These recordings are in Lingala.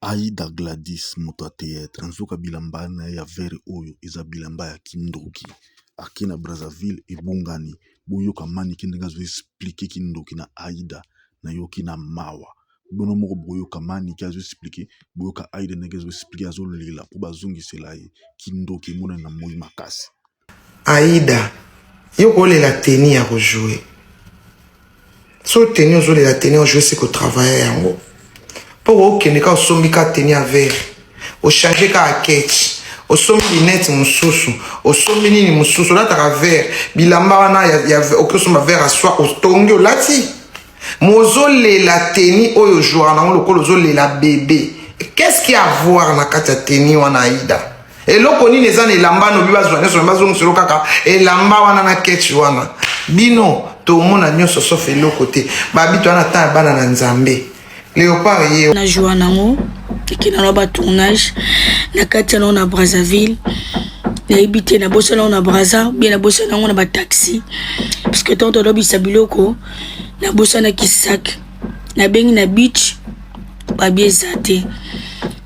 Aïda Gladys moto ya théâtre nzoka bilamba na ye ya vere oyo eza bilamba ya kindoki ake na Brazzaville ebongani boyoka manike ndenge azoexplike kindoki na Aïda na yoki na mawa bono moko boyoka manike azoexplike boyoka Aïda ndenge azoexplike azolela mpo bazongisela ye kindoki emonani na moi makasi. Aïda yo kolela teni ya kojouer so teni ozolela teni ojouer siko travailler yango pour okende ka osombi ka teni ya vert ochange ka aketch osombi lunette mususu osombi nini mususu olataka vert bilamba wana ya okosomba vert aswa otongi olati mozolela teni oyo jouer nango lokolo ozolela bébé. Qu'est-ce qu'il y a à voir na kati ya teni wana Aïda? Eloko nini eza na elamba no biba zwa neso bazongiselo kaka elamba wana na ketch wana bino tomona nyonso sauf eloko te babito wana ta bana na nzambe Léopard ye na joie nango ekina na ba tournage na kati na na Brazzaville na ibité na bossa na Brazza bien na bossa nango na ba taxi parce que tonto lobisa biloko na bossa na Kisak na bengi na beach ba biezate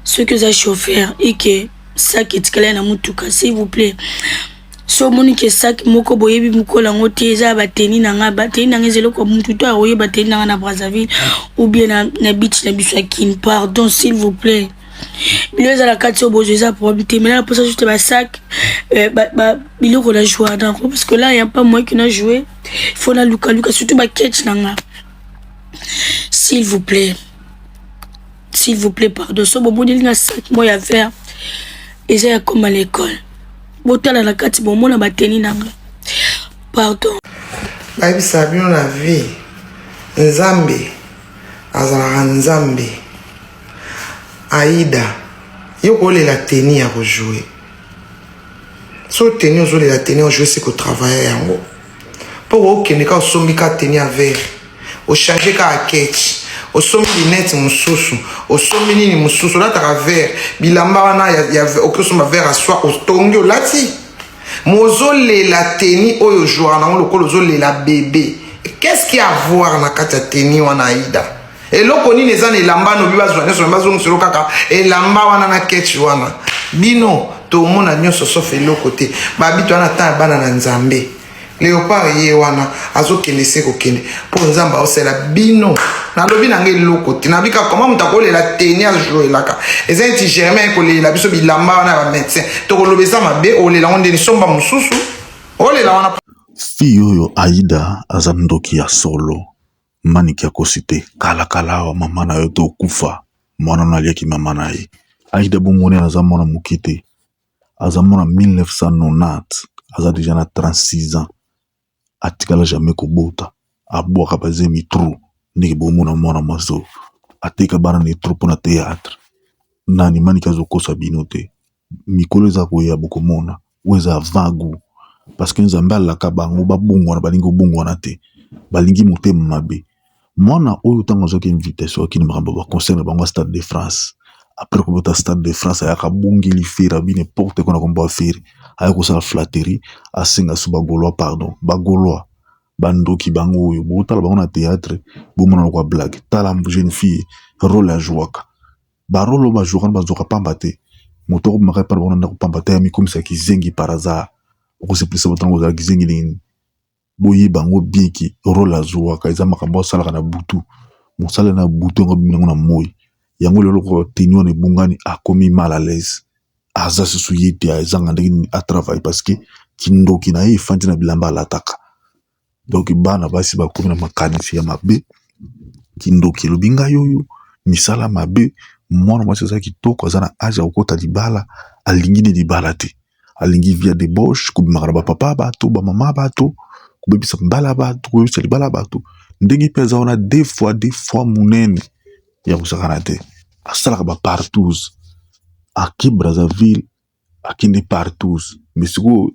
ceux que za chauffeur et que sac etikala na mutuka s'il vous plaît so monique sac moko boyebi mukola ngote eza bateni nanga ezelo ko mutu to aroye bateni nanga na Brazzaville ou bien na beach na biso kin pardon s'il vous plaît bilo eza la kati au bozo eza probabilité mais là pour ça juste ba sac biloko la joie d'accord parce que là il y a pas moi qui n'a joué il faut na luka surtout ba catch nanga s'il vous plaît pardon so bobo delinga sac moi ya faire eza comme à l'école botala na kati bomona bateni nanga pardon bayebisa bino na vie nzambe azalaka nzambe. Aïda yo kolela teni ya kojouer so teni ozolela teni ojouer siko travailler yango mpo okende ka osombi ka teni ya vert ochange ka aketch osombi lunette mususu osombi nini mususu olataka vert bilamba wana ya okosomba vert aswa otongi olati mozolela teni oyo jouer nango lokolo ozolela bébé. Qu'est-ce qu'il y a à voir na kati ya teni wana Aïda? Eloko nini eza na elamba no biba zwa neso bazongiselo kaka elamba wana na ketch wana bino tomona nyonso sauf eloko te babito wana ta bana na nzambe. Léopard ye wana azokende se kokende po nzamba osela bino nalobi nange eloko te nabika comment mutakolela teni ya joelaka eza nti Germain kolela biso bilamba wana ba médecin tokolobesa mabe olela onde ni somba mususu olela wana Fi oyo Aïda aza ndoki ya solo maniki ya kosite kala wa mama na yo to kufa mwana na liaki mama na ye Aïda bomoni aza mwana mokite aza mwana 1990 aza déjà na 36 ans atikala jamais kobota abwaka baze mitru ndenge bomona mwana maso ateka bana ne trop na théâtre nani maniki azokosa bino te mikolo eza koya bokomona weza vagu parce que nzambe alaka bango babungwana balingi obungwana te balingi motema mabe mwana oyo tango azoki invitation akini makambo baconcerne bango Stade de France après kobota Stade de France ayaka bongeli fere abi n'importe kona kombo afere aya kosala flatterie asenga so bagolois pardon bagolois bandoki bango oyo botala bango na théâtre bomona lokwa blague tala jeune fille rôle ya jouaka barolo bajouaka bazoka pamba te moto okomaka par bango ndako pamba te ya mikomisa kizengi par hasard okoseplisa botango ozala kizengi nini boye bango bien ki rôle azwaka eza makambo asalaka na butu mosala na butu yango biminango na moi yango lelo ko teni wana ebongani akomi mal à l'aise aza susu ye te azanga ndenge nini atravaille parce que kindoki na ye efandi na bilamba alataka donc bana basi bakomi na makanisi ya mabe kindoki elobi ngai oyo misala mabe mwana mwasi aza kitoko aza na age ya kokota libala alingi ne libala te alingi via débauche kobimaka na bapapa bato bamama bato kubebisa mbala bato kubebisa libala bato ndenge mpe aza wana des fois munene ya kosakana te asalaka bapartouze ake Brazzaville akende partouze mais sikoyo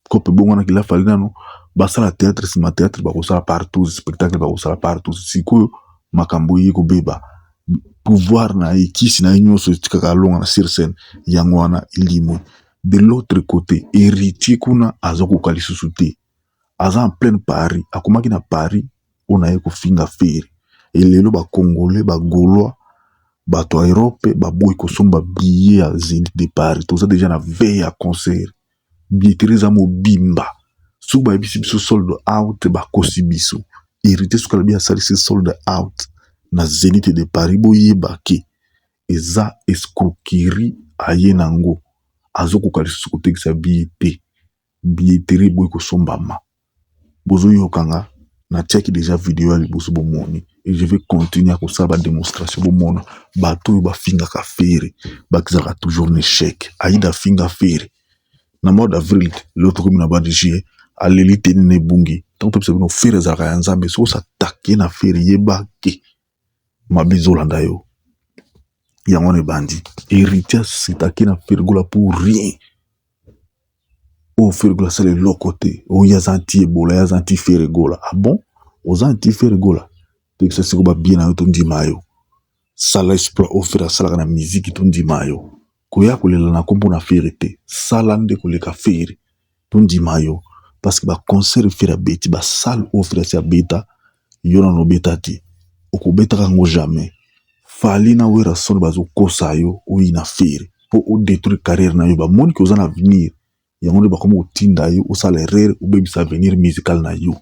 kope bongo wana kila fali nano basala théâtre nsima théâtre bakosala partouze spectacle bakosala partouze sikoyo makambo ye kobeba pouvoir na ye kisi na ye nyonso etikaka alonga na sur scène yango wana elimwe de l'autre côté héritier kuna aza koka lisusu te aza en pleine Paris akomaki na Paris ona ye kofinga fere elelo bakongolais bagaulois bato ya Europe baboyi kosomba billet ya Zénith de Paris toza déjà na veille ya concert billetterie eza mobimba soki bayebisi biso sold out bakosi biso hérité soki alobi asalisi sold out na Zénith de Paris boyeba ke eza escroquerie aye nango azokoka lisusu kotekisa billet te billetterie boyi kosombama bozoyokanga natiaki déjà vidéo ya liboso bomoni et je vais continuer à kosala ba démonstration bomona bato oyo bafingaka fere bakizaka toujours na échec aida finga fere na mois d'avril l'autre comme na ba de juillet aleli teni na ebungi ntango topesa bino fere ezalaka ya nzambe soki osatake na fere yeba ke mabe ezolanda yo yango na ebandi héritier asitaki na fere gola pour rien o fere gola sala eloko te oyo aza anti ebola aza anti fere gola ah bon oza anti fere gola tekisa siko babie na yo tondima yo sala exploit o fere asalaka na miziki tondima yo koya kolela na kombo na fere te sala nde koleka fere tondima yo parce que baconcert fere abeti basale o fere asi abeta yo nano obeta te okobetaka yango jamais fali na wera soni bazokosa yo oyi na fere mpo odétruire carrière na yo bamoni ke oza na avenir yango nde bakoma kotinda yo osala erreur obebisa avenir musical na yo